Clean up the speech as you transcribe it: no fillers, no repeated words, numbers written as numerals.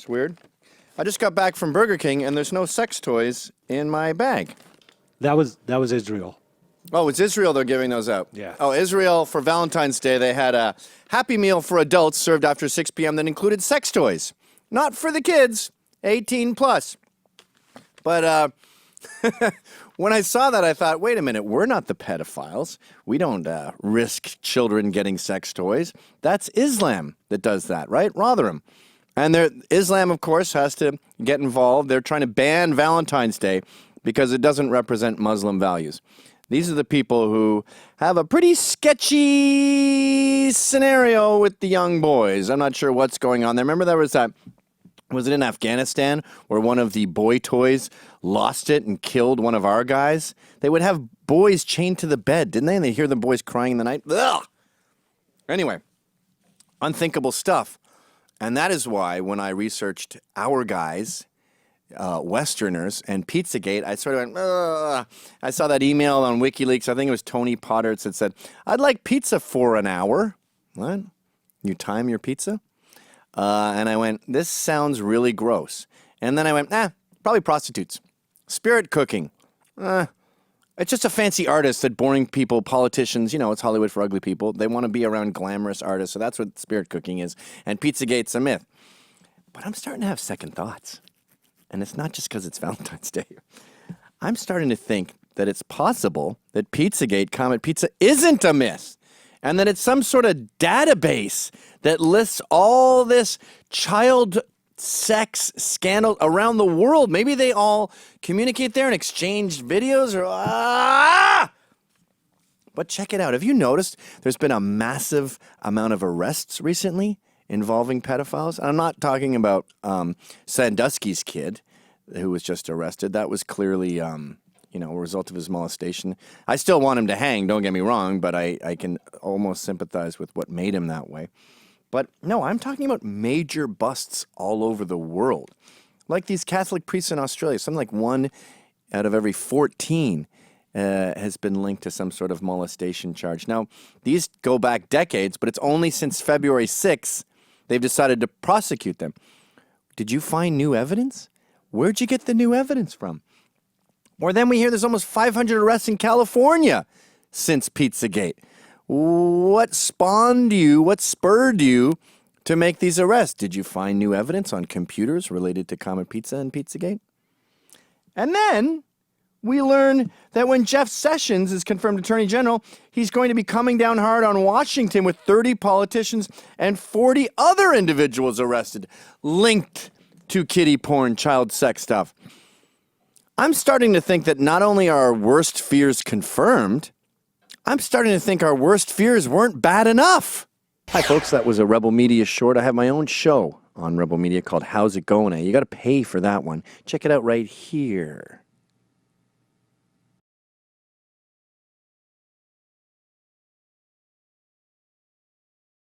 weird. I just got back from Burger King, and there's no sex toys in my bag. That was Israel. Oh, it's Israel they're giving those out. Yeah. Oh, Israel, for Valentine's Day, they had a Happy Meal for adults served after 6 p.m. that included sex toys. Not for the kids, 18 plus. But when I saw that, I thought, wait a minute, we're not the pedophiles. We don't risk children getting sex toys. That's Islam that does that, right? Rotherham. And Islam, of course, has to get involved. They're trying to ban Valentine's Day because it doesn't represent Muslim values. These are the people who have a pretty sketchy scenario with the young boys. I'm not sure what's going on there. Remember there was that, was it in Afghanistan, where one of the boy toys lost it and killed one of our guys? They would have boys chained to the bed, didn't they? And they hear the boys crying in the night. Ugh! Anyway, unthinkable stuff. And that is why when I researched our guys, Westerners, and Pizzagate, I sort of went, ugh. I saw that email on WikiLeaks. I think it was Tony Potter that said, I'd like pizza for an hour. What? You time your pizza? And I went, this sounds really gross. And then I went, probably prostitutes. Spirit cooking. It's just a fancy artist that boring people, politicians, it's Hollywood for ugly people. They want to be around glamorous artists, so that's what spirit cooking is. And Pizzagate's a myth. But I'm starting to have second thoughts. And it's not just because it's Valentine's Day. I'm starting to think that it's possible that Pizzagate, Comet Pizza, isn't a myth. And that it's some sort of database that lists all this child sex scandal around the world. Maybe they all communicate there and exchange videos or... But check it out. Have you noticed there's been a massive amount of arrests recently involving pedophiles? And I'm not talking about Sandusky's kid who was just arrested. That was clearly... a result of his molestation. I still want him to hang, don't get me wrong, but I can almost sympathize with what made him that way. But no, I'm talking about major busts all over the world. Like these Catholic priests in Australia, something like 1 out of every 14 has been linked to some sort of molestation charge. Now, these go back decades, but it's only since February 6th they've decided to prosecute them. Did you find new evidence? Where'd you get the new evidence from? Or then we hear there's almost 500 arrests in California since Pizzagate. What spurred you to make these arrests? Did you find new evidence on computers related to Comet Pizza and Pizzagate? And then we learn that when Jeff Sessions is confirmed Attorney General, he's going to be coming down hard on Washington with 30 politicians and 40 other individuals arrested linked to kiddie porn, child sex stuff. I'm starting to think that not only are our worst fears confirmed, I'm starting to think our worst fears weren't bad enough. Hi, folks. That was a Rebel Media short. I have my own show on Rebel Media called How's It Going? You got to pay for that one. Check it out right here.